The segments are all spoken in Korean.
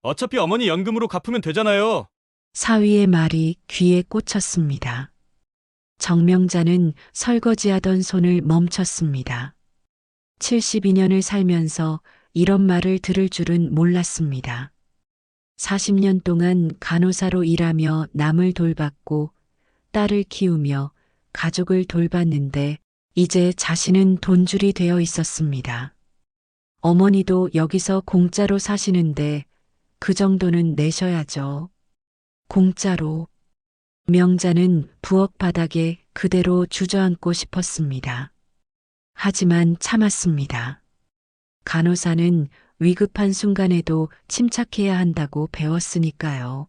어차피 어머니 연금으로 갚으면 되잖아요. 사위의 말이 귀에 꽂혔습니다. 정명자는 설거지하던 손을 멈췄습니다. 72년을 살면서 이런 말을 들을 줄은 몰랐습니다. 40년 동안 간호사로 일하며 남을 돌봤고 딸을 키우며 가족을 돌봤는데 이제 자신은 돈줄이 되어 있었습니다. 어머니도 여기서 공짜로 사시는데 그 정도는 내셔야죠. 공짜로. 명자는 부엌 바닥에 그대로 주저앉고 싶었습니다. 하지만 참았습니다. 간호사는 위급한 순간에도 침착해야 한다고 배웠으니까요.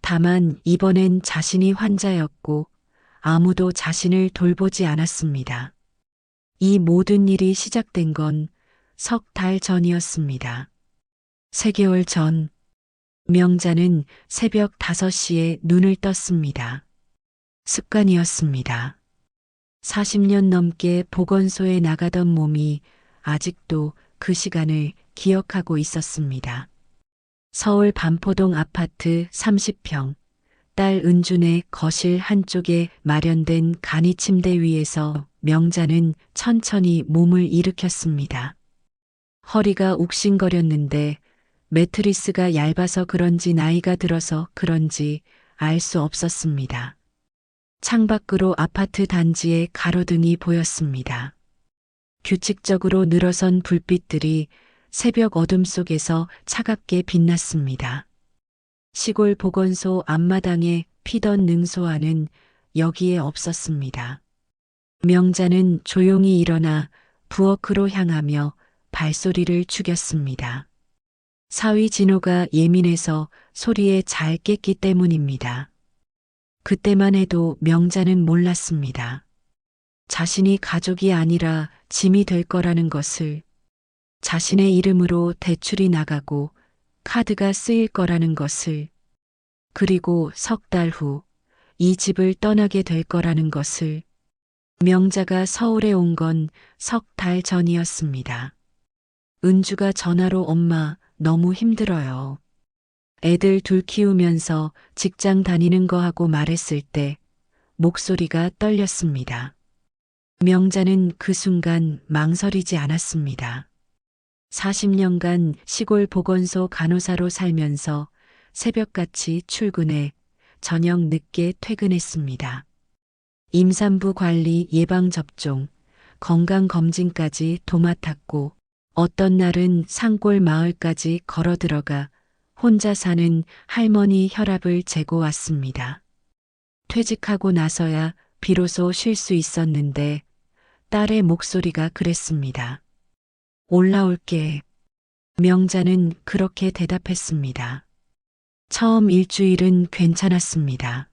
다만 이번엔 자신이 환자였고 아무도 자신을 돌보지 않았습니다. 이 모든 일이 시작된 건 석 달 전이었습니다. 3개월 전, 명자는 새벽 5시에 눈을 떴습니다. 습관이었습니다. 40년 넘게 보건소에 나가던 몸이 아직도 그 시간을 기억하고 있었습니다. 서울 반포동 아파트 30평, 딸 은준의 거실 한쪽에 마련된 간이 침대 위에서 명자는 천천히 몸을 일으켰습니다. 허리가 욱신거렸는데 매트리스가 얇아서 그런지 나이가 들어서 그런지 알 수 없었습니다. 창밖으로 아파트 단지의 가로등이 보였습니다. 규칙적으로 늘어선 불빛들이 새벽 어둠 속에서 차갑게 빛났습니다. 시골 보건소 앞마당에 피던 능소화는 여기에 없었습니다. 명자는 조용히 일어나 부엌으로 향하며 발소리를 죽였습니다. 사위 진호가 예민해서 소리에 잘 깼기 때문입니다. 그때만 해도 명자는 몰랐습니다. 자신이 가족이 아니라 짐이 될 거라는 것을, 자신의 이름으로 대출이 나가고 카드가 쓰일 거라는 것을, 그리고 석 달 후 이 집을 떠나게 될 거라는 것을. 명자가 서울에 온 건 석 달 전이었습니다. 은주가 전화로 엄마 너무 힘들어요. 애들 둘 키우면서 직장 다니는 거 하고 말했을 때 목소리가 떨렸습니다. 명자는 그 순간 망설이지 않았습니다. 40년간 시골 보건소 간호사로 살면서 새벽같이 출근해 저녁 늦게 퇴근했습니다. 임산부 관리 예방접종, 건강검진까지 도맡았고 어떤 날은 산골 마을까지 걸어 들어가 혼자 사는 할머니 혈압을 재고 왔습니다. 퇴직하고 나서야 비로소 쉴 수 있었는데 딸의 목소리가 그랬습니다. 올라올게. 명자는 그렇게 대답했습니다. 처음 일주일은 괜찮았습니다.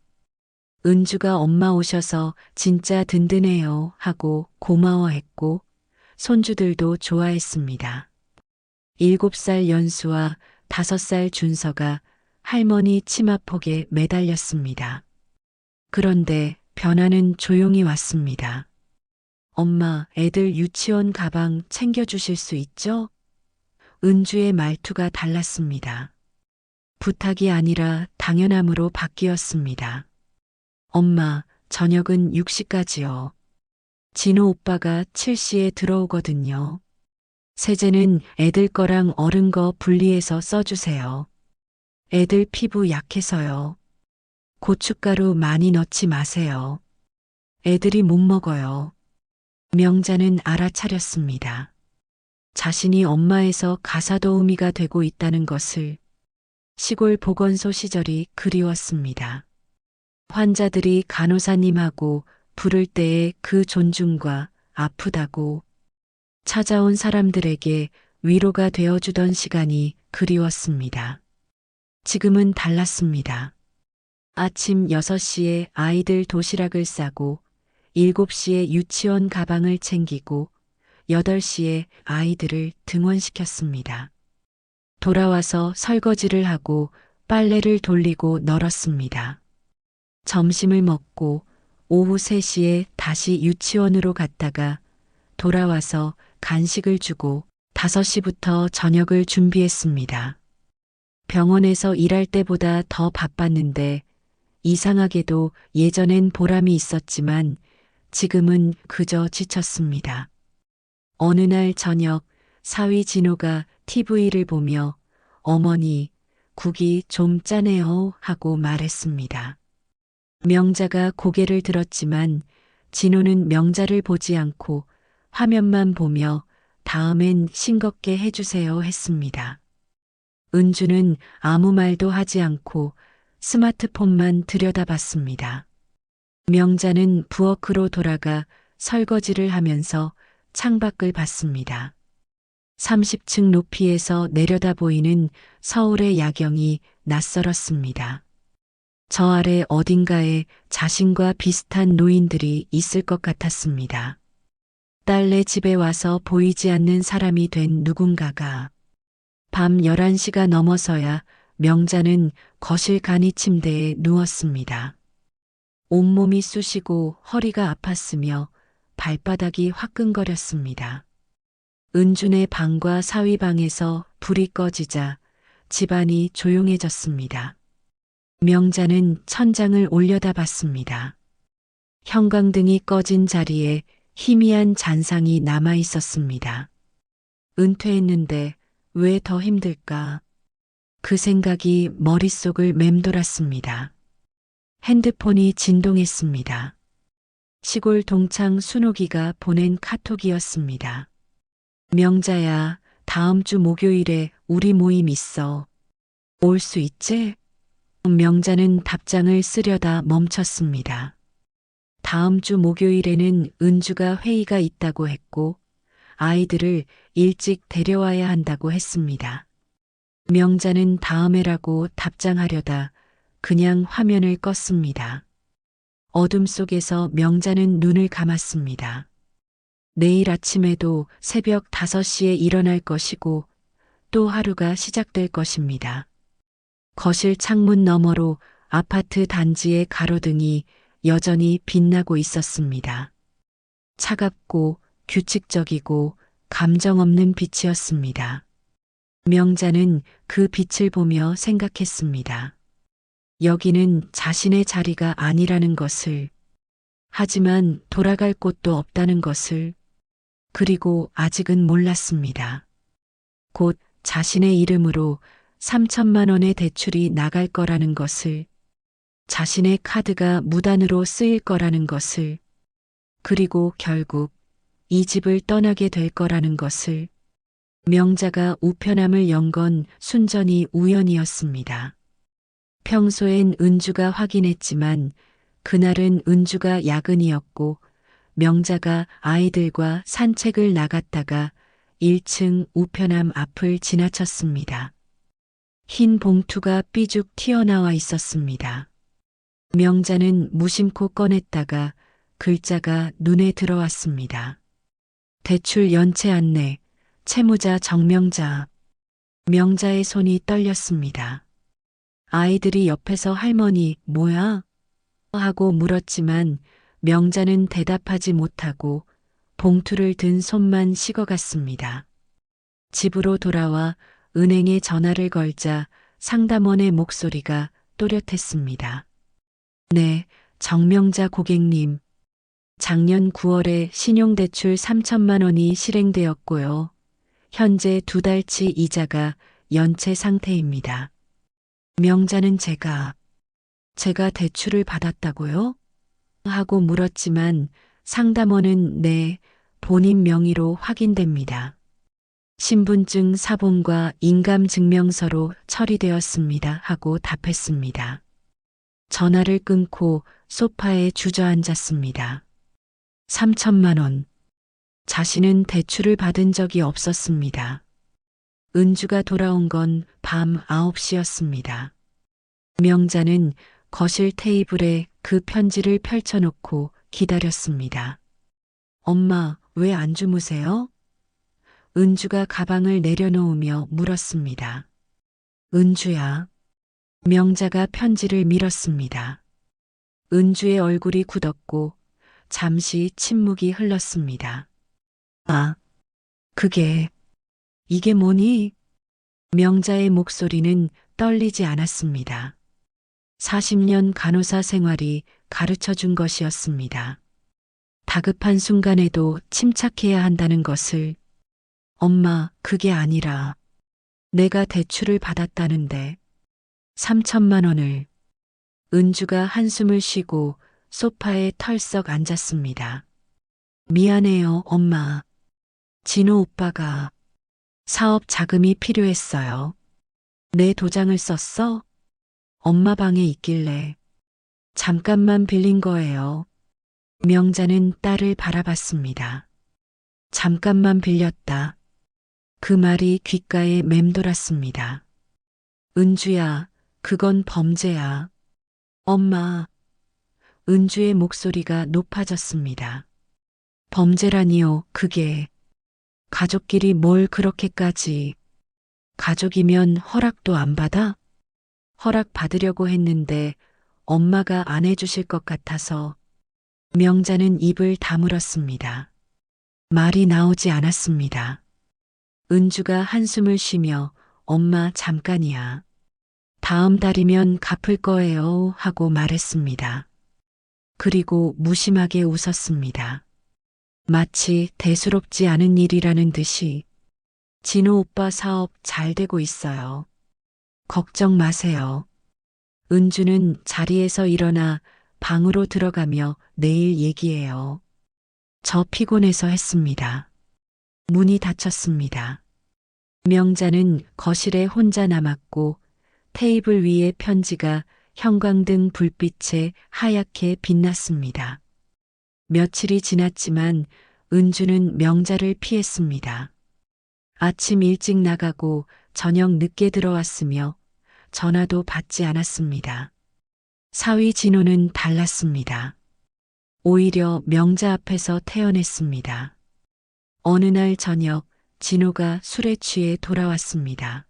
은주가 엄마 오셔서 진짜 든든해요 하고 고마워했고 손주들도 좋아했습니다. 7살 연수와 5살 준서가 할머니 치마폭에 매달렸습니다. 그런데 변화는 조용히 왔습니다. 엄마, 애들 유치원 가방 챙겨주실 수 있죠? 은주의 말투가 달랐습니다. 부탁이 아니라 당연함으로 바뀌었습니다. 엄마, 저녁은 6시까지요. 진호 오빠가 7시에 들어오거든요. 세제는 애들 거랑 어른 거 분리해서 써주세요. 애들 피부 약해서요. 고춧가루 많이 넣지 마세요. 애들이 못 먹어요. 명자는 알아차렸습니다. 자신이 엄마에서 가사도우미가 되고 있다는 것을. 시골 보건소 시절이 그리웠습니다. 환자들이 간호사님하고 부를 때의 그 존중과 아프다고 찾아온 사람들에게 위로가 되어주던 시간이 그리웠습니다. 지금은 달랐습니다. 아침 6시에 아이들 도시락을 싸고 7시에 유치원 가방을 챙기고 8시에 아이들을 등원시켰습니다. 돌아와서 설거지를 하고 빨래를 돌리고 널었습니다. 점심을 먹고 오후 3시에 다시 유치원으로 갔다가 돌아와서 간식을 주고 5시부터 저녁을 준비했습니다. 병원에서 일할 때보다 더 바빴는데 이상하게도 예전엔 보람이 있었지만 지금은 그저 지쳤습니다. 어느 날 저녁 사위 진호가 TV를 보며 어머니, 국이 좀 짜네요 하고 말했습니다. 명자가 고개를 들었지만 진호는 명자를 보지 않고 화면만 보며 다음엔 싱겁게 해주세요 했습니다. 은주는 아무 말도 하지 않고 스마트폰만 들여다봤습니다. 명자는 부엌으로 돌아가 설거지를 하면서 창밖을 봤습니다. 30층 높이에서 내려다 보이는 서울의 야경이 낯설었습니다. 저 아래 어딘가에 자신과 비슷한 노인들이 있을 것 같았습니다. 딸네 집에 와서 보이지 않는 사람이 된 누군가가 밤 11시가 넘어서야 명자는 거실 간이 침대에 누웠습니다. 온몸이 쑤시고 허리가 아팠으며 발바닥이 화끈거렸습니다. 은준의 방과 사위 방에서 불이 꺼지자 집안이 조용해졌습니다. 명자는 천장을 올려다봤습니다. 형광등이 꺼진 자리에 희미한 잔상이 남아 있었습니다. 은퇴했는데 왜 더 힘들까? 그 생각이 머릿속을 맴돌았습니다. 핸드폰이 진동했습니다. 시골 동창 순옥이가 보낸 카톡이었습니다. 명자야, 다음 주 목요일에 우리 모임 있어. 올 수 있지? 명자는 답장을 쓰려다 멈췄습니다. 다음 주 목요일에는 은주가 회의가 있다고 했고 아이들을 일찍 데려와야 한다고 했습니다. 명자는 다음에라고 답장하려다 그냥 화면을 껐습니다. 어둠 속에서 명자는 눈을 감았습니다. 내일 아침에도 새벽 5시에 일어날 것이고 또 하루가 시작될 것입니다. 거실 창문 너머로 아파트 단지의 가로등이 여전히 빛나고 있었습니다. 차갑고 규칙적이고 감정 없는 빛이었습니다. 명자는 그 빛을 보며 생각했습니다. 여기는 자신의 자리가 아니라는 것을, 하지만 돌아갈 곳도 없다는 것을, 그리고 아직은 몰랐습니다. 곧 자신의 이름으로 3천만 원의 대출이 나갈 거라는 것을, 자신의 카드가 무단으로 쓰일 거라는 것을, 그리고 결국 이 집을 떠나게 될 거라는 것을. 명자가 우편함을 연 건 순전히 우연이었습니다. 평소엔 은주가 확인했지만 그날은 은주가 야근이었고 명자가 아이들과 산책을 나갔다가 1층 우편함 앞을 지나쳤습니다. 흰 봉투가 삐죽 튀어나와 있었습니다. 명자는 무심코 꺼냈다가 글자가 눈에 들어왔습니다. 대출 연체 안내, 채무자 정명자. 명자의 손이 떨렸습니다. 아이들이 옆에서 할머니, 뭐야? 하고 물었지만 명자는 대답하지 못하고 봉투를 든 손만 식어갔습니다. 집으로 돌아와 은행에 전화를 걸자 상담원의 목소리가 또렷했습니다. 네, 정명자 고객님. 작년 9월에 신용대출 3천만 원이 실행되었고요. 현재 2달치 이자가 연체 상태입니다. 명자는 제가 대출을 받았다고요? 하고 물었지만 상담원은 네, 본인 명의로 확인됩니다. 신분증 사본과 인감증명서로 처리되었습니다. 하고 답했습니다. 전화를 끊고 소파에 주저앉았습니다. 3천만 원. 자신은 대출을 받은 적이 없었습니다. 은주가 돌아온 건 밤 9시였습니다. 명자는 거실 테이블에 그 편지를 펼쳐놓고 기다렸습니다. 엄마, 왜 안 주무세요? 은주가 가방을 내려놓으며 물었습니다. 은주야. 명자가 편지를 밀었습니다. 은주의 얼굴이 굳었고 잠시 침묵이 흘렀습니다. 아, 이게 뭐니? 명자의 목소리는 떨리지 않았습니다. 40년 간호사 생활이 가르쳐 준 것이었습니다. 다급한 순간에도 침착해야 한다는 것을. 엄마, 그게 아니라 내가 대출을 받았다는데 3천만 원을. 은주가 한숨을 쉬고 소파에 털썩 앉았습니다. 미안해요, 엄마. 진호 오빠가 사업 자금이 필요했어요. 내 도장을 썼어? 엄마 방에 있길래 잠깐만 빌린 거예요. 명자는 딸을 바라봤습니다. 잠깐만 빌렸다. 그 말이 귓가에 맴돌았습니다. 은주야, 그건 범죄야. 엄마. 은주의 목소리가 높아졌습니다. 범죄라니요, 그게. 가족끼리 뭘 그렇게까지. 가족이면 허락도 안 받아? 허락 받으려고 했는데 엄마가 안 해주실 것 같아서. 명자는 입을 다물었습니다. 말이 나오지 않았습니다. 은주가 한숨을 쉬며 엄마 잠깐이야. 다음 달이면 갚을 거예요 하고 말했습니다. 그리고 무심하게 웃었습니다. 마치 대수롭지 않은 일이라는 듯이. 진호 오빠 사업 잘 되고 있어요. 걱정 마세요. 은주는 자리에서 일어나 방으로 들어가며 내일 얘기해요. 저 피곤해서 했습니다. 문이 닫혔습니다. 명자는 거실에 혼자 남았고 테이블 위에 편지가 형광등 불빛에 하얗게 빛났습니다. 며칠이 지났지만 은주는 명자를 피했습니다. 아침 일찍 나가고 저녁 늦게 들어왔으며 전화도 받지 않았습니다. 사위 진호는 달랐습니다. 오히려 명자 앞에서 태어냈습니다. 어느 날 저녁 진호가 술에 취해 돌아왔습니다.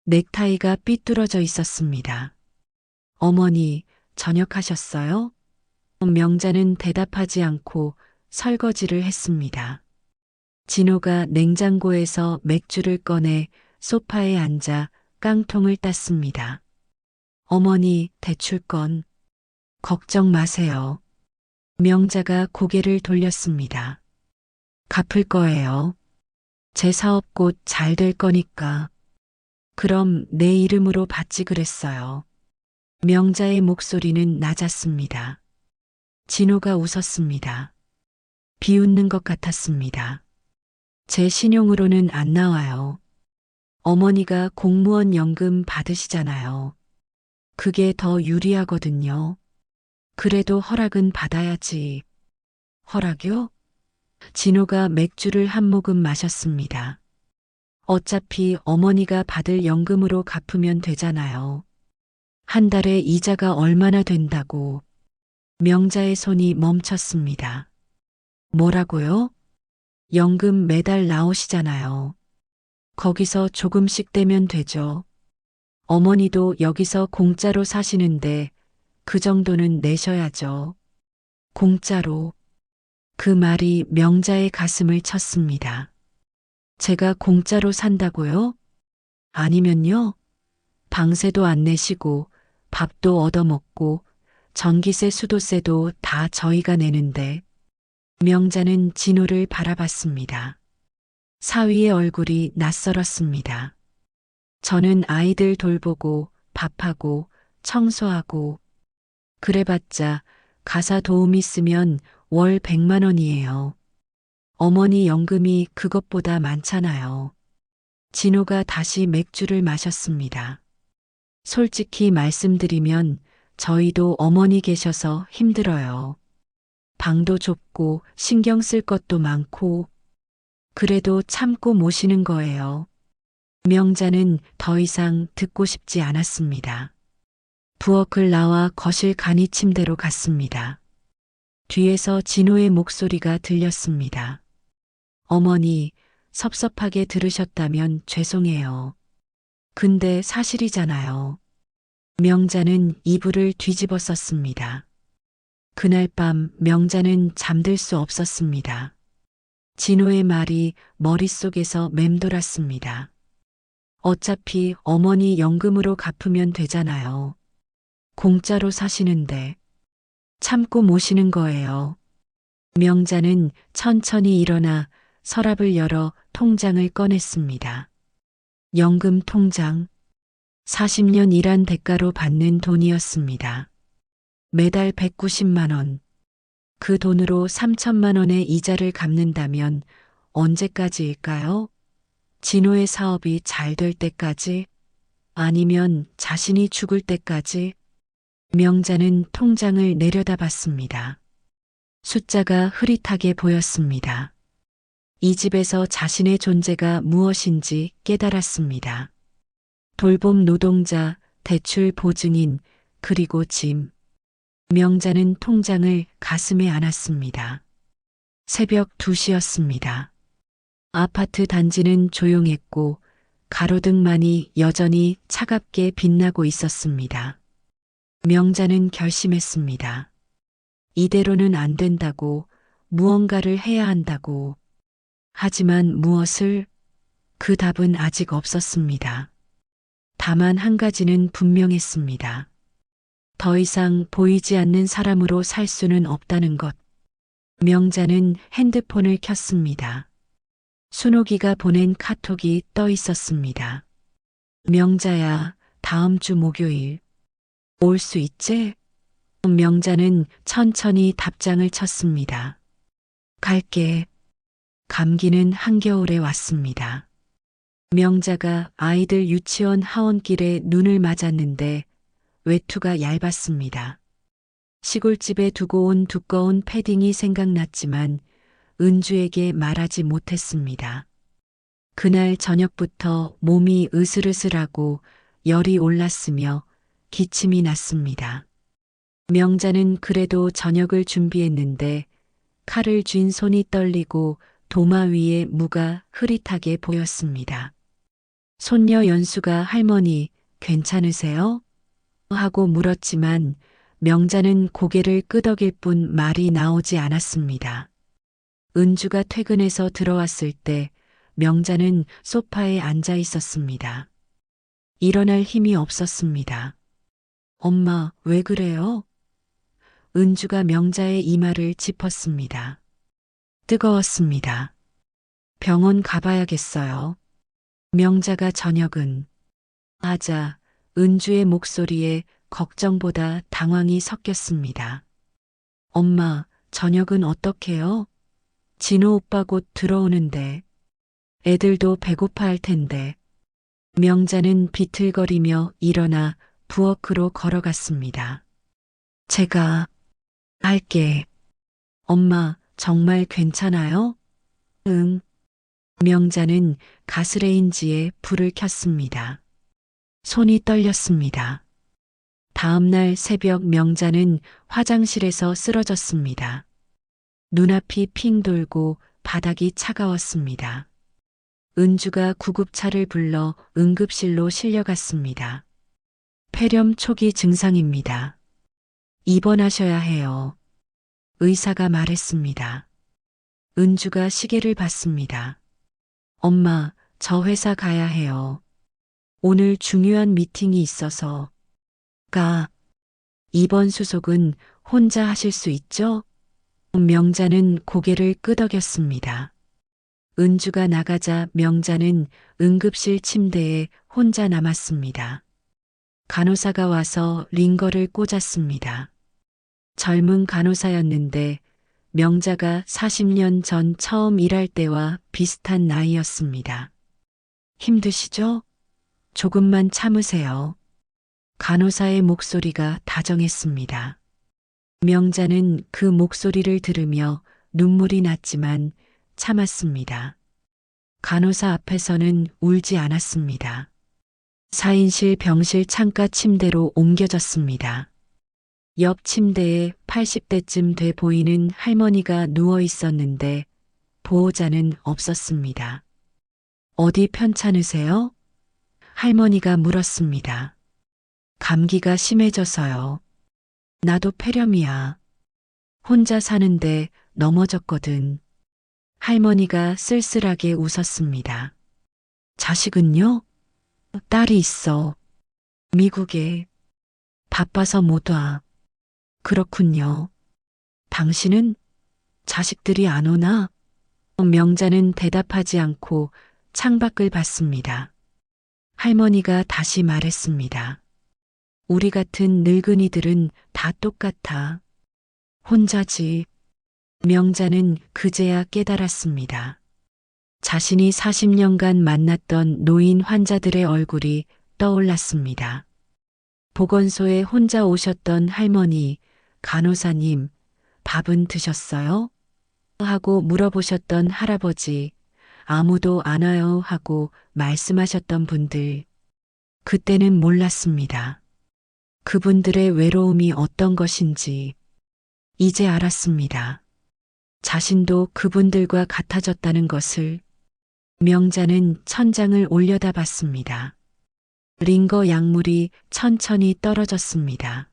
넥타이가 삐뚤어져 있었습니다. 어머니, 저녁하셨어요? 명자는 대답하지 않고 설거지를 했습니다. 진호가 냉장고에서 맥주를 꺼내 소파에 앉아 깡통을 땄습니다. 어머니, 대출건. 걱정 마세요. 명자가 고개를 돌렸습니다. 갚을 거예요. 제 사업 곧 잘 될 거니까. 그럼 내 이름으로 받지 그랬어요. 명자의 목소리는 낮았습니다. 진호가 웃었습니다. 비웃는 것 같았습니다. 제 신용으로는 안 나와요. 어머니가 공무원 연금 받으시잖아요. 그게 더 유리하거든요. 그래도 허락은 받아야지. 허락요? 진호가 맥주를 한 모금 마셨습니다. 어차피 어머니가 받을 연금으로 갚으면 되잖아요. 한 달에 이자가 얼마나 된다고. 명자의 손이 멈췄습니다. 뭐라고요? 연금 매달 나오시잖아요. 거기서 조금씩 떼면 되죠. 어머니도 여기서 공짜로 사시는데 그 정도는 내셔야죠. 공짜로. 그 말이 명자의 가슴을 쳤습니다. 제가 공짜로 산다고요? 아니면요? 방세도 안 내시고 밥도 얻어먹고 전기세 수도세도 다 저희가 내는데. 명자는 진호를 바라봤습니다. 사위의 얼굴이 낯설었습니다. 저는 아이들 돌보고 밥하고 청소하고 그래봤자 가사 도우미 쓰면 월 100만 원이에요. 어머니 연금이 그것보다 많잖아요. 진호가 다시 맥주를 마셨습니다. 솔직히 말씀드리면 저희도 어머니 계셔서 힘들어요. 방도 좁고 신경 쓸 것도 많고 그래도 참고 모시는 거예요. 명자는 더 이상 듣고 싶지 않았습니다. 부엌을 나와 거실 간이 침대로 갔습니다. 뒤에서 진호의 목소리가 들렸습니다. 어머니, 섭섭하게 들으셨다면 죄송해요. 근데 사실이잖아요. 명자는 이불을 뒤집어 썼습니다. 그날 밤 명자는 잠들 수 없었습니다. 진호의 말이 머릿속에서 맴돌았습니다. 어차피 어머니 연금으로 갚으면 되잖아요. 공짜로 사시는데 참고 모시는 거예요. 명자는 천천히 일어나 서랍을 열어 통장을 꺼냈습니다. 연금 통장. 40년 일한 대가로 받는 돈이었습니다. 매달 190만 원. 그 돈으로 3천만 원의 이자를 갚는다면 언제까지일까요? 진호의 사업이 잘 될 때까지? 아니면 자신이 죽을 때까지? 명자는 통장을 내려다봤습니다. 숫자가 흐릿하게 보였습니다. 이 집에서 자신의 존재가 무엇인지 깨달았습니다. 돌봄 노동자, 대출 보증인, 그리고 짐. 명자는 통장을 가슴에 안았습니다. 새벽 2시였습니다. 아파트 단지는 조용했고 가로등만이 여전히 차갑게 빛나고 있었습니다. 명자는 결심했습니다. 이대로는 안 된다고, 무언가를 해야 한다고. 하지만 무엇을? 그 답은 아직 없었습니다. 다만 한 가지는 분명했습니다. 더 이상 보이지 않는 사람으로 살 수는 없다는 것. 명자는 핸드폰을 켰습니다. 순옥이가 보낸 카톡이 떠 있었습니다. 명자야, 다음 주 목요일. 올 수 있지? 명자는 천천히 답장을 쳤습니다. 갈게. 감기는 한겨울에 왔습니다. 명자가 아이들 유치원 하원길에 눈을 맞았는데 외투가 얇았습니다. 시골집에 두고 온 두꺼운 패딩이 생각났지만 은주에게 말하지 못했습니다. 그날 저녁부터 몸이 으슬으슬하고 열이 올랐으며 기침이 났습니다. 명자는 그래도 저녁을 준비했는데 칼을 쥔 손이 떨리고 도마 위에 무가 흐릿하게 보였습니다. 손녀 연수가 할머니 괜찮으세요? 하고 물었지만 명자는 고개를 끄덕일 뿐 말이 나오지 않았습니다. 은주가 퇴근해서 들어왔을 때 명자는 소파에 앉아 있었습니다. 일어날 힘이 없었습니다. 엄마, 왜 그래요? 은주가 명자의 이마를 짚었습니다. 뜨거웠습니다. 병원 가봐야겠어요. 명자가 저녁은 하자 은주의 목소리에 걱정보다 당황이 섞였습니다. 엄마, 저녁은 어떡해요? 진호 오빠 곧 들어오는데. 애들도 배고파할 텐데. 명자는 비틀거리며 일어나 부엌으로 걸어갔습니다. 제가 할게. 엄마, 정말 괜찮아요? 응. 명자는 가스레인지에 불을 켰습니다. 손이 떨렸습니다. 다음 날 새벽 명자는 화장실에서 쓰러졌습니다. 눈앞이 핑 돌고 바닥이 차가웠습니다. 은주가 구급차를 불러 응급실로 실려갔습니다. 폐렴 초기 증상입니다. 입원하셔야 해요. 의사가 말했습니다. 은주가 시계를 봤습니다. 엄마, 저 회사 가야 해요. 오늘 중요한 미팅이 있어서. 입원 수속은 혼자 하실 수 있죠? 명자는 고개를 끄덕였습니다. 은주가 나가자 명자는 응급실 침대에 혼자 남았습니다. 간호사가 와서 링거를 꽂았습니다. 젊은 간호사였는데 명자가 40년 전 처음 일할 때와 비슷한 나이였습니다. 힘드시죠? 조금만 참으세요. 간호사의 목소리가 다정했습니다. 명자는 그 목소리를 들으며 눈물이 났지만 참았습니다. 간호사 앞에서는 울지 않았습니다. 4인실 병실 창가 침대로 옮겨졌습니다. 옆 침대에 80대쯤 돼 보이는 할머니가 누워 있었는데 보호자는 없었습니다. 어디 편찮으세요? 할머니가 물었습니다. 감기가 심해져서요. 나도 폐렴이야. 혼자 사는데 넘어졌거든. 할머니가 쓸쓸하게 웃었습니다. 자식은요? 딸이 있어. 미국에. 바빠서 못 와. 그렇군요. 당신은 자식들이 안 오나? 명자는 대답하지 않고 창밖을 봤습니다. 할머니가 다시 말했습니다. 우리 같은 늙은이들은 다 똑같아. 혼자지. 명자는 그제야 깨달았습니다. 자신이 40년간 만났던 노인 환자들의 얼굴이 떠올랐습니다. 보건소에 혼자 오셨던 할머니, 간호사님, 밥은 드셨어요? 하고 물어보셨던 할아버지, 아무도 안 와요 하고 말씀하셨던 분들. 그때는 몰랐습니다. 그분들의 외로움이 어떤 것인지 이제 알았습니다. 자신도 그분들과 같아졌다는 것을. 명자는 천장을 올려다봤습니다. 링거 약물이 천천히 떨어졌습니다.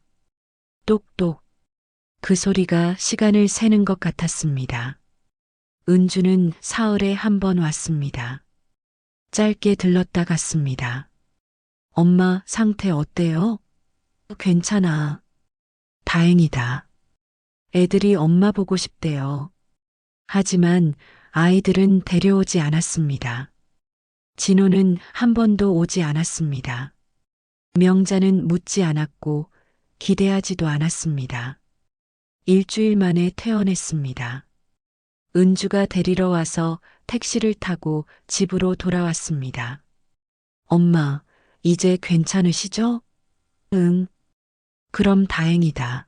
똑똑. 그 소리가 시간을 세는 것 같았습니다. 은주는 사흘에 한 번 왔습니다. 짧게 들렀다 갔습니다. 엄마 상태 어때요? 괜찮아. 다행이다. 애들이 엄마 보고 싶대요. 하지만 아이들은 데려오지 않았습니다. 진호는 한 번도 오지 않았습니다. 명자는 묻지 않았고 기대하지도 않았습니다. 일주일 만에 퇴원했습니다. 은주가 데리러 와서 택시를 타고 집으로 돌아왔습니다. 엄마, 이제 괜찮으시죠? 응. 그럼 다행이다.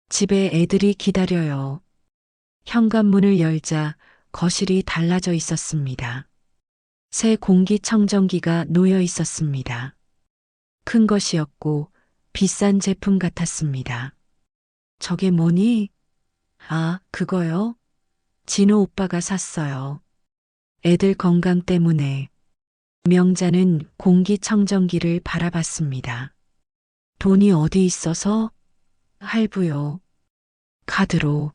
집에 애들이 기다려요. 현관문을 열자 거실이 달라져 있었습니다. 새 공기청정기가 놓여 있었습니다. 큰 것이었고 비싼 제품 같았습니다. 저게 뭐니? 아, 그거요? 진호 오빠가 샀어요. 애들 건강 때문에. 명자는 공기청정기를 바라봤습니다. 돈이 어디 있어서? 할부요. 카드로.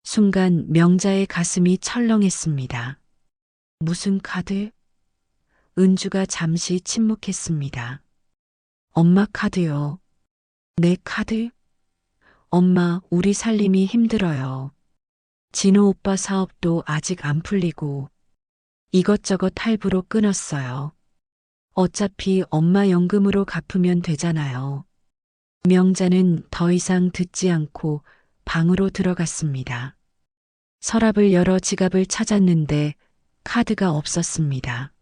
순간 명자의 가슴이 철렁했습니다. 무슨 카드? 은주가 잠시 침묵했습니다. 엄마 카드요. 내 카드? 엄마, 우리 살림이 힘들어요. 진호 오빠 사업도 아직 안 풀리고 이것저것 할부로 끊었어요. 어차피 엄마 연금으로 갚으면 되잖아요. 명자는 더 이상 듣지 않고 방으로 들어갔습니다. 서랍을 열어 지갑을 찾았는데 카드가 없었습니다.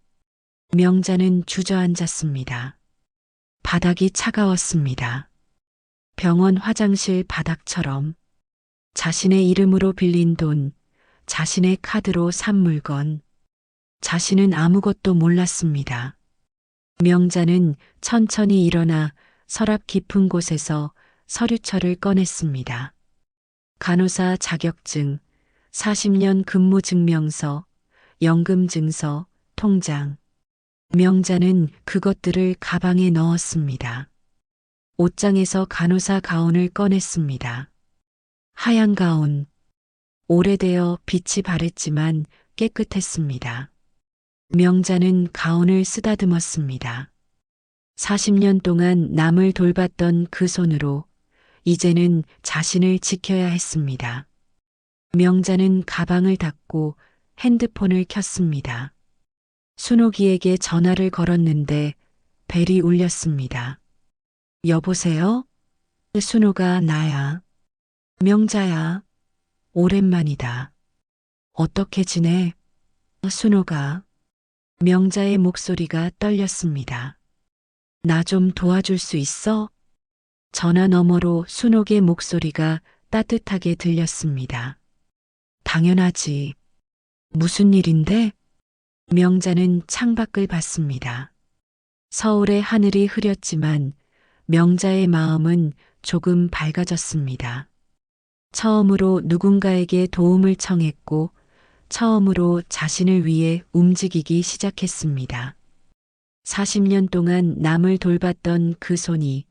명자는 주저앉았습니다. 바닥이 차가웠습니다. 병원 화장실 바닥처럼. 자신의 이름으로 빌린 돈, 자신의 카드로 산 물건. 자신은 아무것도 몰랐습니다. 명자는 천천히 일어나 서랍 깊은 곳에서 서류철을 꺼냈습니다. 간호사 자격증, 40년 근무 증명서, 연금 증서, 통장. 명자는 그것들을 가방에 넣었습니다. 옷장에서 간호사 가운을 꺼냈습니다. 하얀 가운. 오래되어 빛이 바랬지만 깨끗했습니다. 명자는 가운을 쓰다듬었습니다. 40년 동안 남을 돌봤던 그 손으로 이제는 자신을 지켜야 했습니다. 명자는 가방을 닫고 핸드폰을 켰습니다. 순옥이에게 전화를 걸었는데 벨이 울렸습니다. 여보세요? 순옥아, 나야. 명자야. 오랜만이다. 어떻게 지내? 순옥아. 명자의 목소리가 떨렸습니다. 나 좀 도와줄 수 있어? 전화 너머로 순옥의 목소리가 따뜻하게 들렸습니다. 당연하지. 무슨 일인데? 명자는 창밖을 봤습니다. 서울의 하늘이 흐렸지만 명자의 마음은 조금 밝아졌습니다. 처음으로 누군가에게 도움을 청했고 처음으로 자신을 위해 움직이기 시작했습니다. 40년 동안 남을 돌봤던 그 손이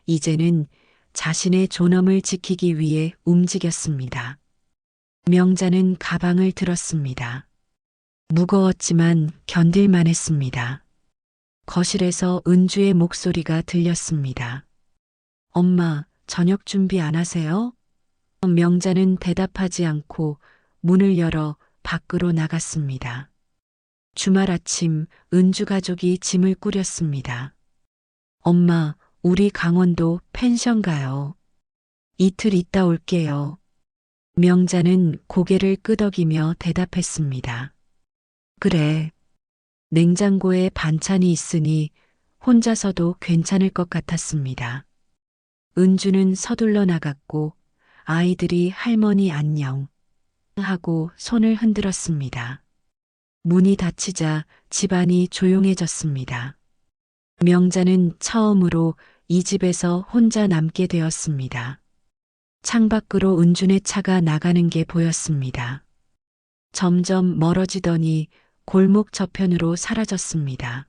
이제는 자신의 존엄을 지키기 위해 움직였습니다. 명자는 가방을 들었습니다. 무거웠지만 견딜만 했습니다. 거실에서 은주의 목소리가 들렸습니다. 엄마, 저녁 준비 안 하세요? 명자는 대답하지 않고 문을 열어 밖으로 나갔습니다. 주말 아침 은주 가족이 짐을 꾸렸습니다. 엄마, 우리 강원도 펜션 가요. 이틀 있다 올게요. 명자는 고개를 끄덕이며 대답했습니다. 그래. 냉장고에 반찬이 있으니 혼자서도 괜찮을 것 같았습니다. 은주는 서둘러 나갔고 아이들이 할머니 안녕 하고 손을 흔들었습니다. 문이 닫히자 집안이 조용해졌습니다. 명자는 처음으로 이 집에서 혼자 남게 되었습니다. 창밖으로 은준의 차가 나가는 게 보였습니다. 점점 멀어지더니 골목 저편으로 사라졌습니다.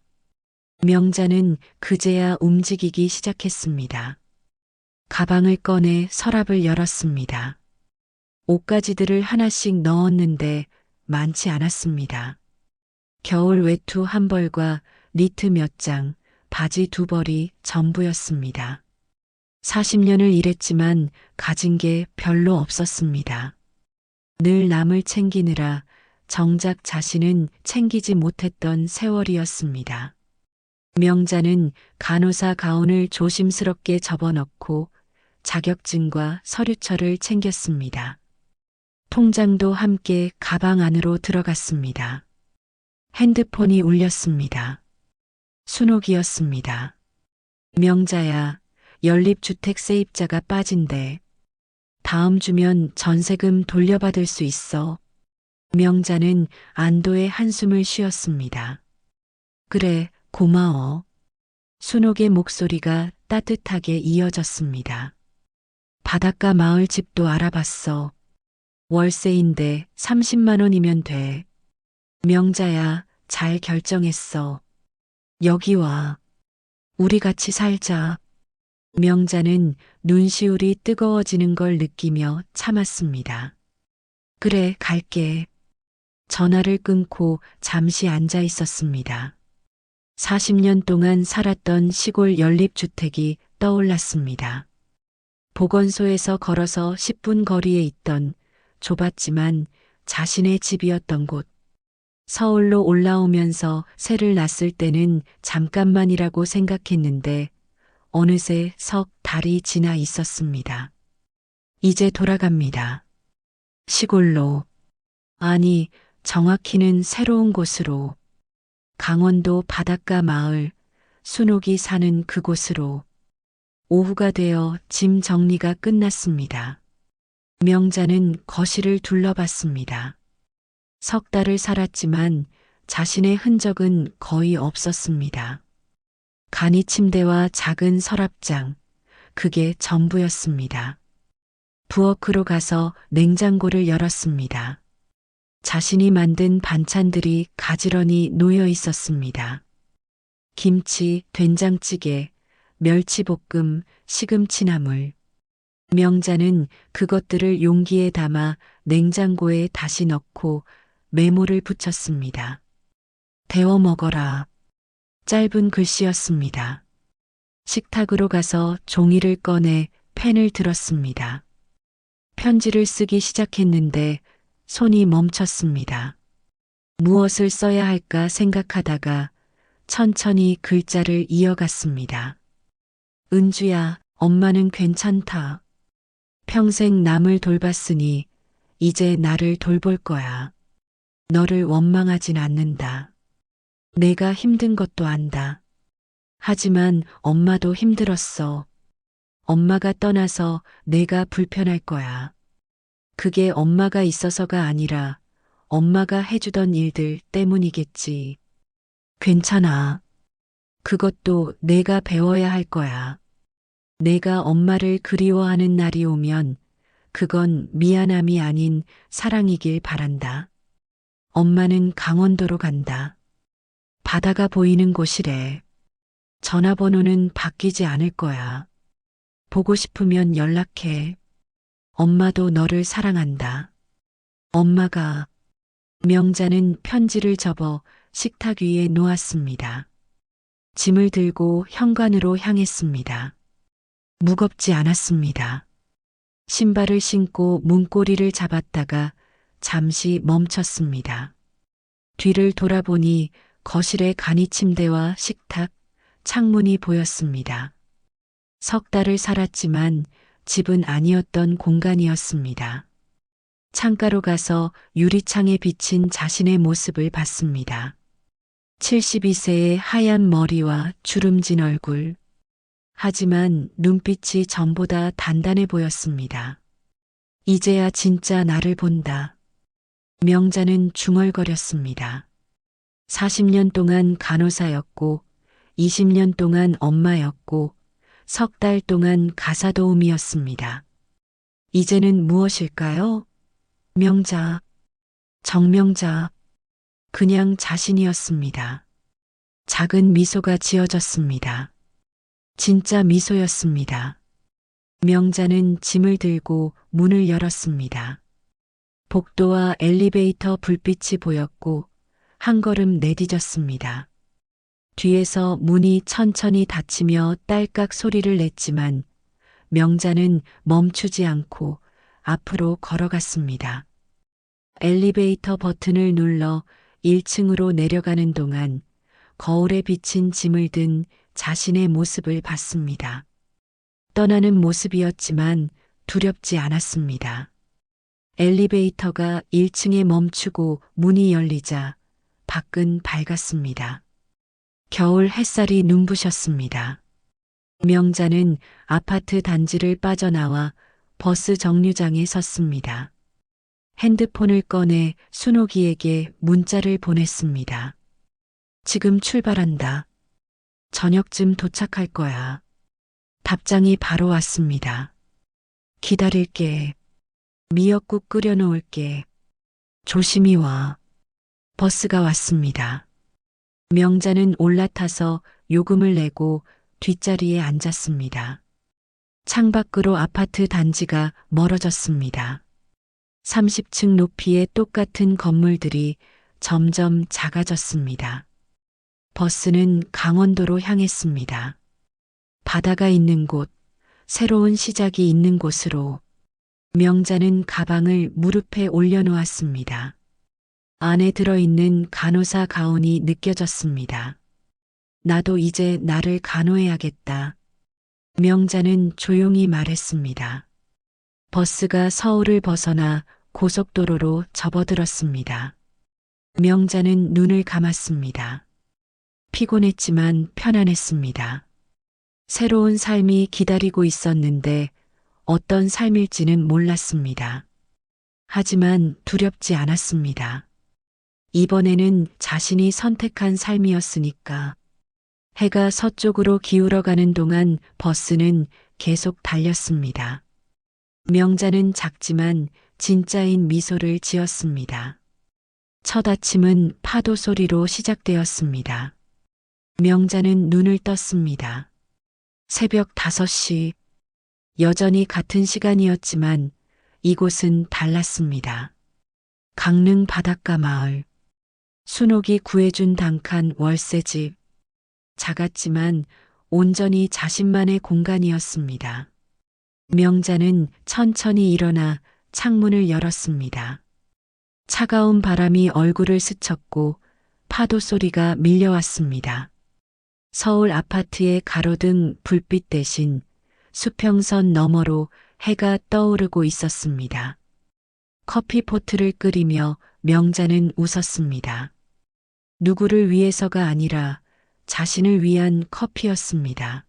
명자는 그제야 움직이기 시작했습니다. 가방을 꺼내 서랍을 열었습니다. 옷가지들을 하나씩 넣었는데 많지 않았습니다. 겨울 외투 한 벌과 니트 몇 장, 바지 두 벌이 전부였습니다. 40년을 일했지만 가진 게 별로 없었습니다. 늘 남을 챙기느라 정작 자신은 챙기지 못했던 세월이었습니다. 명자는 간호사 가운을 조심스럽게 접어넣고 자격증과 서류철을 챙겼습니다. 통장도 함께 가방 안으로 들어갔습니다. 핸드폰이 울렸습니다. 순옥이었습니다. 명자야, 연립주택 세입자가 빠진대. 다음 주면 전세금 돌려받을 수 있어. 명자는 안도의 한숨을 쉬었습니다. 그래, 고마워. 순옥의 목소리가 따뜻하게 이어졌습니다. 바닷가 마을 집도 알아봤어. 월세인데 30만 원이면 돼. 명자야, 잘 결정했어. 여기 와. 우리 같이 살자. 명자는 눈시울이 뜨거워지는 걸 느끼며 참았습니다. 그래, 갈게. 전화를 끊고 잠시 앉아 있었습니다. 40년 동안 살았던 시골 연립주택이 떠올랐습니다. 보건소에서 걸어서 10분 거리에 있던 좁았지만 자신의 집이었던 곳. 서울로 올라오면서 새를 낳았을 때는 잠깐만이라고 생각했는데 어느새 석 달이 지나 있었습니다. 이제 돌아갑니다. 시골로. 아니, 정확히는 새로운 곳으로. 강원도 바닷가 마을, 순옥이 사는 그곳으로. 오후가 되어 짐 정리가 끝났습니다. 명자는 거실을 둘러봤습니다. 석 달을 살았지만 자신의 흔적은 거의 없었습니다. 간이 침대와 작은 서랍장, 그게 전부였습니다. 부엌으로 가서 냉장고를 열었습니다. 자신이 만든 반찬들이 가지런히 놓여 있었습니다. 김치, 된장찌개, 멸치볶음, 시금치나물. 명자는 그것들을 용기에 담아 냉장고에 다시 넣고 메모를 붙였습니다. 데워 먹어라. 짧은 글씨였습니다. 식탁으로 가서 종이를 꺼내 펜을 들었습니다. 편지를 쓰기 시작했는데 손이 멈췄습니다. 무엇을 써야 할까 생각하다가 천천히 글자를 이어갔습니다. 은주야, 엄마는 괜찮다. 평생 남을 돌봤으니 이제 나를 돌볼 거야. 너를 원망하진 않는다. 내가 힘든 것도 안다. 하지만 엄마도 힘들었어. 엄마가 떠나서 내가 불편할 거야. 그게 엄마가 있어서가 아니라 엄마가 해주던 일들 때문이겠지. 괜찮아. 그것도 내가 배워야 할 거야. 내가 엄마를 그리워하는 날이 오면 그건 미안함이 아닌 사랑이길 바란다. 엄마는 강원도로 간다. 바다가 보이는 곳이래. 전화번호는 바뀌지 않을 거야. 보고 싶으면 연락해. 엄마도 너를 사랑한다. 엄마가. 명자는 편지를 접어 식탁 위에 놓았습니다. 짐을 들고 현관으로 향했습니다. 무겁지 않았습니다. 신발을 신고 문고리를 잡았다가 잠시 멈췄습니다. 뒤를 돌아보니 거실에 간이 침대와 식탁, 창문이 보였습니다. 석 달을 살았지만 집은 아니었던 공간이었습니다. 창가로 가서 유리창에 비친 자신의 모습을 봤습니다. 72세의 하얀 머리와 주름진 얼굴. 하지만 눈빛이 전보다 단단해 보였습니다. 이제야 진짜 나를 본다. 명자는 중얼거렸습니다. 40년 동안 간호사였고 20년 동안 엄마였고 석 달 동안 가사도우미였습니다. 이제는 무엇일까요? 명자, 정명자, 그냥 자신이었습니다. 작은 미소가 지어졌습니다. 진짜 미소였습니다. 명자는 짐을 들고 문을 열었습니다. 복도와 엘리베이터 불빛이 보였고 한 걸음 내디뎠습니다. 뒤에서 문이 천천히 닫히며 딸깍 소리를 냈지만 명자는 멈추지 않고 앞으로 걸어갔습니다. 엘리베이터 버튼을 눌러 1층으로 내려가는 동안 거울에 비친 짐을 든 자신의 모습을 봤습니다. 떠나는 모습이었지만 두렵지 않았습니다. 엘리베이터가 1층에 멈추고 문이 열리자 밖은 밝았습니다. 겨울 햇살이 눈부셨습니다. 명자는 아파트 단지를 빠져나와 버스 정류장에 섰습니다. 핸드폰을 꺼내 순옥이에게 문자를 보냈습니다. 지금 출발한다. 저녁쯤 도착할 거야. 답장이 바로 왔습니다. 기다릴게. 미역국 끓여놓을게. 조심히 와. 버스가 왔습니다. 명자는 올라타서 요금을 내고 뒷자리에 앉았습니다. 창밖으로 아파트 단지가 멀어졌습니다. 30층 높이의 똑같은 건물들이 점점 작아졌습니다. 버스는 강원도로 향했습니다. 바다가 있는 곳, 새로운 시작이 있는 곳으로. 명자는 가방을 무릎에 올려놓았습니다. 안에 들어있는 간호사 가운이 느껴졌습니다. 나도 이제 나를 간호해야겠다. 명자는 조용히 말했습니다. 버스가 서울을 벗어나 고속도로로 접어들었습니다. 명자는 눈을 감았습니다. 피곤했지만 편안했습니다. 새로운 삶이 기다리고 있었는데 어떤 삶일지는 몰랐습니다. 하지만 두렵지 않았습니다. 이번에는 자신이 선택한 삶이었으니까. 해가 서쪽으로 기울어가는 동안 버스는 계속 달렸습니다. 명자는 작지만 진짜인 미소를 지었습니다. 첫 아침은 파도 소리로 시작되었습니다. 명자는 눈을 떴습니다. 새벽 5시. 여전히 같은 시간이었지만 이곳은 달랐습니다. 강릉 바닷가 마을. 순옥이 구해준 단칸 월세집. 작았지만 온전히 자신만의 공간이었습니다. 명자는 천천히 일어나 창문을 열었습니다. 차가운 바람이 얼굴을 스쳤고 파도 소리가 밀려왔습니다. 서울 아파트의 가로등 불빛 대신 수평선 너머로 해가 떠오르고 있었습니다. 커피포트를 끓이며 명자는 웃었습니다. 누구를 위해서가 아니라 자신을 위한 커피였습니다.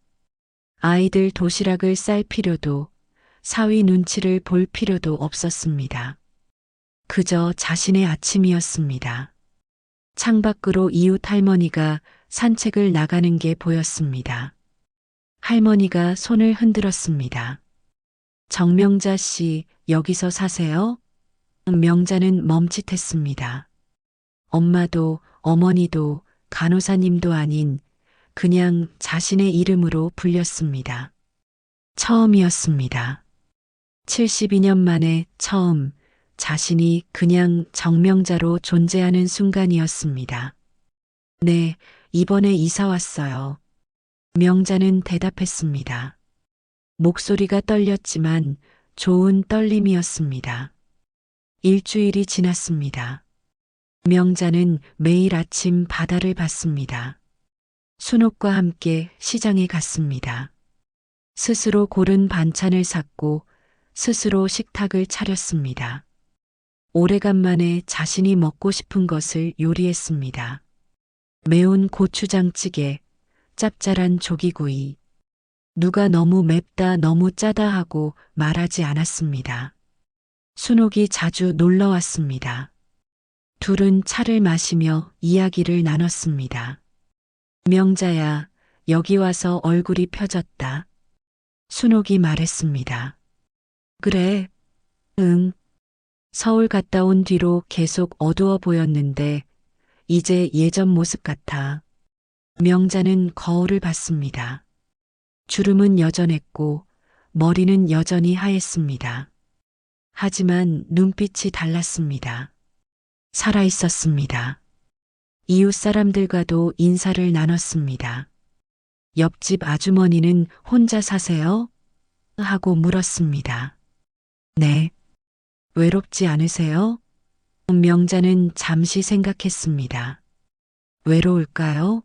아이들 도시락을 쌀 필요도 사위 눈치를 볼 필요도 없었습니다. 그저 자신의 아침이었습니다. 창밖으로 이웃 할머니가 산책을 나가는 게 보였습니다. 할머니가 손을 흔들었습니다. 정명자 씨, 여기서 사세요? 명자는 멈칫했습니다. 엄마도 어머니도 간호사님도 아닌 그냥 자신의 이름으로 불렸습니다. 처음이었습니다. 72년 만에 처음 자신이 그냥 정명자로 존재하는 순간이었습니다. 네, 이번에 이사 왔어요. 명자는 대답했습니다. 목소리가 떨렸지만 좋은 떨림이었습니다. 일주일이 지났습니다. 명자는 매일 아침 바다를 봤습니다. 순옥과 함께 시장에 갔습니다. 스스로 고른 반찬을 샀고 스스로 식탁을 차렸습니다. 오래간만에 자신이 먹고 싶은 것을 요리했습니다. 매운 고추장찌개, 짭짤한 조기구이. 누가 너무 맵다, 너무 짜다 하고 말하지 않았습니다. 순옥이 자주 놀러 왔습니다. 둘은 차를 마시며 이야기를 나눴습니다. 명자야, 여기 와서 얼굴이 펴졌다. 순옥이 말했습니다. 그래, 응. 서울 갔다 온 뒤로 계속 어두워 보였는데 이제 예전 모습 같아. 명자는 거울을 봤습니다. 주름은 여전했고 머리는 여전히 하였습니다. 하지만 눈빛이 달랐습니다. 살아 있었습니다. 이웃 사람들과도 인사를 나눴습니다. 옆집 아주머니는 혼자 사세요? 하고 물었습니다. 네. 외롭지 않으세요? 명자는 잠시 생각했습니다. 외로울까요?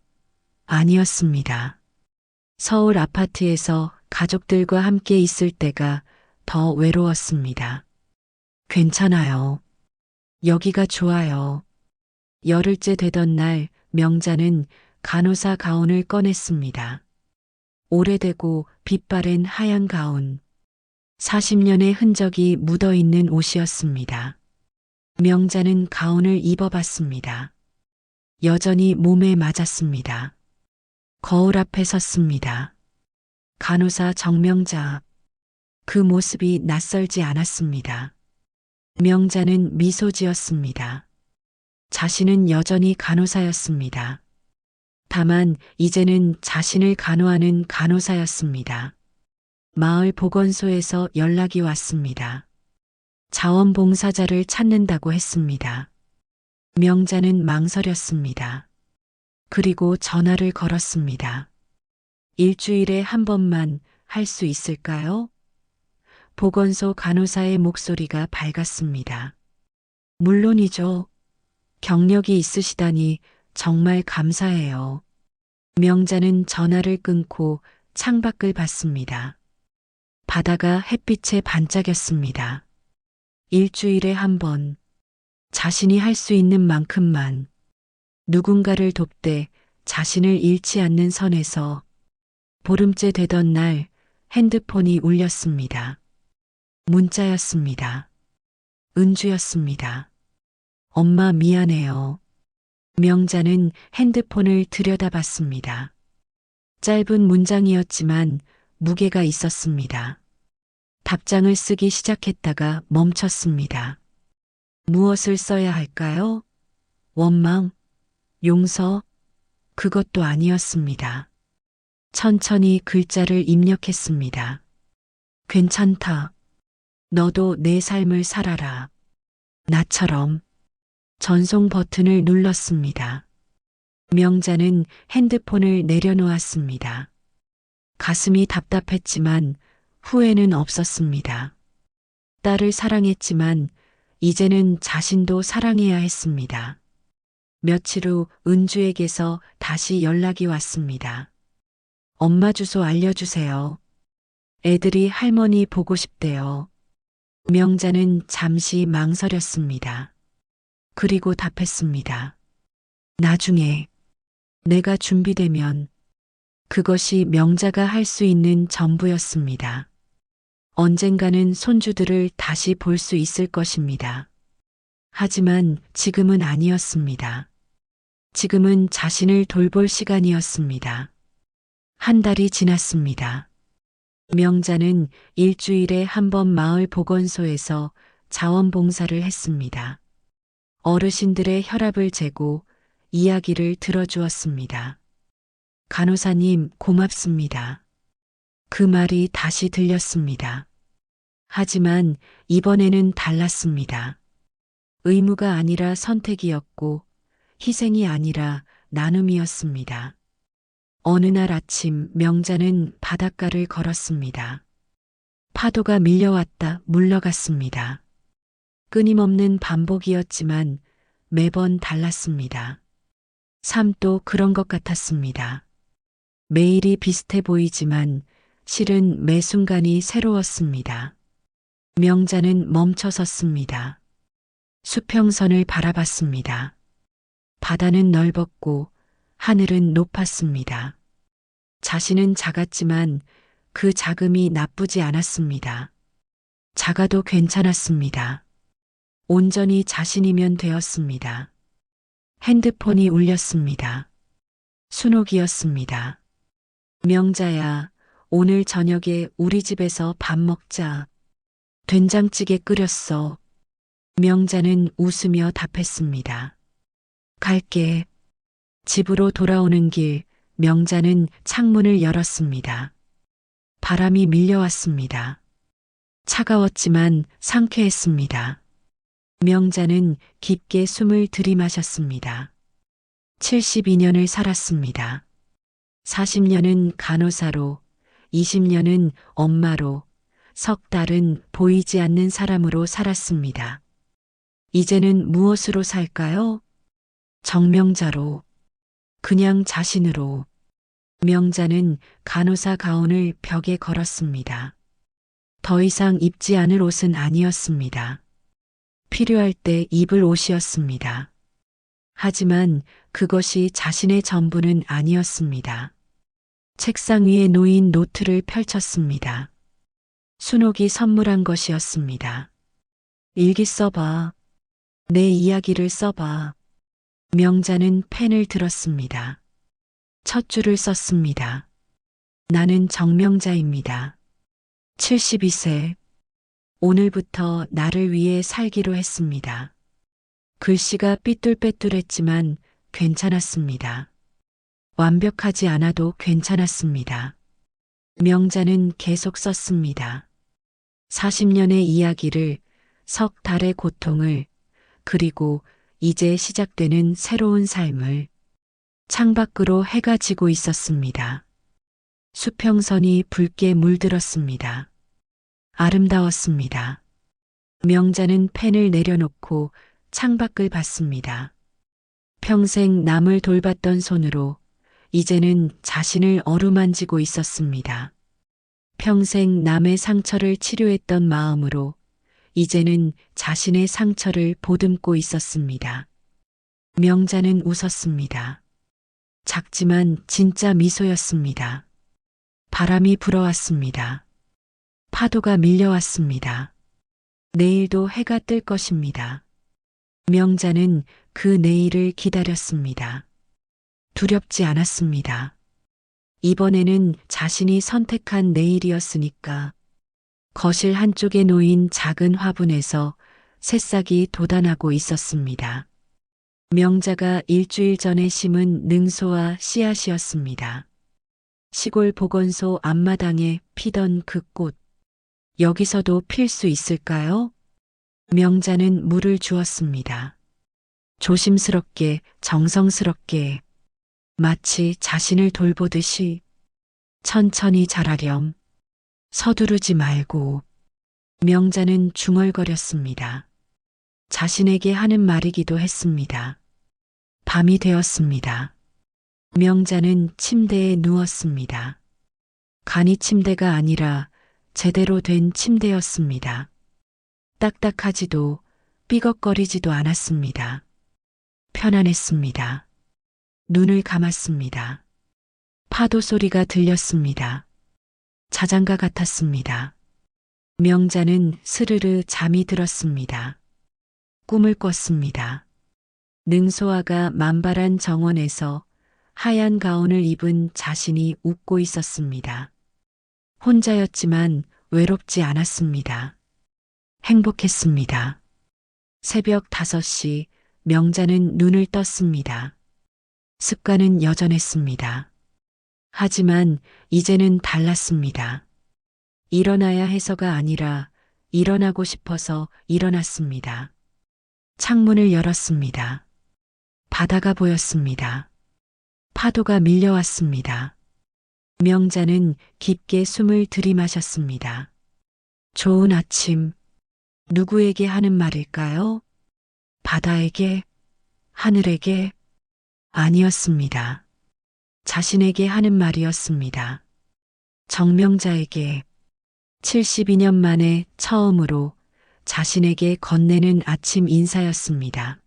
아니었습니다. 서울 아파트에서 가족들과 함께 있을 때가 더 외로웠습니다. 괜찮아요. 여기가 좋아요. 열흘째 되던 날 명자는 간호사 가운을 꺼냈습니다. 오래되고 빛바랜 하얀 가운. 40년의 흔적이 묻어있는 옷이었습니다. 명자는 가운을 입어봤습니다. 여전히 몸에 맞았습니다. 거울 앞에 섰습니다. 간호사 정명자. 그 모습이 낯설지 않았습니다. 명자는 미소 지었습니다. 자신은 여전히 간호사였습니다. 다만 이제는 자신을 간호하는 간호사였습니다. 마을 보건소에서 연락이 왔습니다. 자원봉사자를 찾는다고 했습니다. 명자는 망설였습니다. 그리고 전화를 걸었습니다. 일주일에 한 번만 할 수 있을까요? 보건소 간호사의 목소리가 밝았습니다. 물론이죠. 경력이 있으시다니 정말 감사해요. 명자는 전화를 끊고 창밖을 봤습니다. 바다가 햇빛에 반짝였습니다. 일주일에 한 번, 자신이 할 수 있는 만큼만, 누군가를 돕되 자신을 잃지 않는 선에서. 보름째 되던 날 핸드폰이 울렸습니다. 문자였습니다. 은주였습니다. 엄마 미안해요. 명자는 핸드폰을 들여다봤습니다. 짧은 문장이었지만 무게가 있었습니다. 답장을 쓰기 시작했다가 멈췄습니다. 무엇을 써야 할까요? 원망, 용서, 그것도 아니었습니다. 천천히 글자를 입력했습니다. 괜찮다. 너도 내 삶을 살아라. 나처럼. 전송 버튼을 눌렀습니다. 명자는 핸드폰을 내려놓았습니다. 가슴이 답답했지만 후회는 없었습니다. 딸을 사랑했지만 이제는 자신도 사랑해야 했습니다. 며칠 후 은주에게서 다시 연락이 왔습니다. 엄마 주소 알려주세요. 애들이 할머니 보고 싶대요. 명자는 잠시 망설였습니다. 그리고 답했습니다. 나중에 내가 준비되면. 그것이 명자가 할 수 있는 전부였습니다. 언젠가는 손주들을 다시 볼 수 있을 것입니다. 하지만 지금은 아니었습니다. 지금은 자신을 돌볼 시간이었습니다. 한 달이 지났습니다. 명자는 일주일에 한 번 마을 보건소에서 자원봉사를 했습니다. 어르신들의 혈압을 재고 이야기를 들어주었습니다. 간호사님 고맙습니다. 그 말이 다시 들렸습니다. 하지만 이번에는 달랐습니다. 의무가 아니라 선택이었고 희생이 아니라 나눔이었습니다. 어느 날 아침 명자는 바닷가를 걸었습니다. 파도가 밀려왔다 물러갔습니다. 끊임없는 반복이었지만 매번 달랐습니다. 삶도 그런 것 같았습니다. 매일이 비슷해 보이지만 실은 매 순간이 새로웠습니다. 명자는 멈춰 섰습니다. 수평선을 바라봤습니다. 바다는 넓었고 하늘은 높았습니다. 자신은 작았지만 그 작음이 나쁘지 않았습니다. 작아도 괜찮았습니다. 온전히 자신이면 되었습니다. 핸드폰이 울렸습니다. 순옥이었습니다. 명자야, 오늘 저녁에 우리 집에서 밥 먹자. 된장찌개 끓였어. 명자는 웃으며 답했습니다. 갈게. 집으로 돌아오는 길, 명자는 창문을 열었습니다. 바람이 밀려왔습니다. 차가웠지만 상쾌했습니다. 명자는 깊게 숨을 들이마셨습니다. 72년을 살았습니다. 40년은 간호사로, 20년은 엄마로, 석 달은 보이지 않는 사람으로 살았습니다. 이제는 무엇으로 살까요? 정명자로, 그냥 자신으로. 명자는 간호사 가운을 벽에 걸었습니다. 더 이상 입지 않을 옷은 아니었습니다. 필요할 때 입을 옷이었습니다. 하지만 그것이 자신의 전부는 아니었습니다. 책상 위에 놓인 노트를 펼쳤습니다. 순옥이 선물한 것이었습니다. 일기 써봐. 내 이야기를 써봐. 명자는 펜을 들었습니다. 첫 줄을 썼습니다. 나는 정명자입니다. 72세. 오늘부터 나를 위해 살기로 했습니다. 글씨가 삐뚤빼뚤했지만 괜찮았습니다. 완벽하지 않아도 괜찮았습니다. 명자는 계속 썼습니다. 40년의 이야기를, 석 달의 고통을, 그리고 이제 시작되는 새로운 삶을. 창밖으로 해가 지고 있었습니다. 수평선이 붉게 물들었습니다. 아름다웠습니다. 명자는 펜을 내려놓고 창밖을 봤습니다. 평생 남을 돌봤던 손으로 이제는 자신을 어루만지고 있었습니다. 평생 남의 상처를 치료했던 마음으로 이제는 자신의 상처를 보듬고 있었습니다. 명자는 웃었습니다. 작지만 진짜 미소였습니다. 바람이 불어왔습니다. 파도가 밀려왔습니다. 내일도 해가 뜰 것입니다. 명자는 그 내일을 기다렸습니다. 두렵지 않았습니다. 이번에는 자신이 선택한 내일이었으니까. 거실 한쪽에 놓인 작은 화분에서 새싹이 돋아나고 있었습니다. 명자가 일주일 전에 심은 능소와 씨앗이었습니다. 시골 보건소 앞마당에 피던 그 꽃. 여기서도 필 수 있을까요? 명자는 물을 주었습니다. 조심스럽게, 정성스럽게, 마치 자신을 돌보듯이. 천천히 자라렴. 서두르지 말고. 명자는 중얼거렸습니다. 자신에게 하는 말이기도 했습니다. 밤이 되었습니다. 명자는 침대에 누웠습니다. 간이 침대가 아니라 제대로 된 침대였습니다. 딱딱하지도 삐걱거리지도 않았습니다. 편안했습니다. 눈을 감았습니다. 파도 소리가 들렸습니다. 자장가 같았습니다. 명자는 스르르 잠이 들었습니다. 꿈을 꿨습니다. 능소아가 만발한 정원에서 하얀 가운을 입은 자신이 웃고 있었습니다. 혼자였지만 외롭지 않았습니다. 행복했습니다. 새벽 5시 명자는 눈을 떴습니다. 습관은 여전했습니다. 하지만 이제는 달랐습니다. 일어나야 해서가 아니라 일어나고 싶어서 일어났습니다. 창문을 열었습니다. 바다가 보였습니다. 파도가 밀려왔습니다. 명자는 깊게 숨을 들이마셨습니다. 좋은 아침. 누구에게 하는 말일까요? 바다에게? 하늘에게? 아니었습니다. 자신에게 하는 말이었습니다. 정명자에게 72년 만에 처음으로 자신에게 건네는 아침 인사였습니다.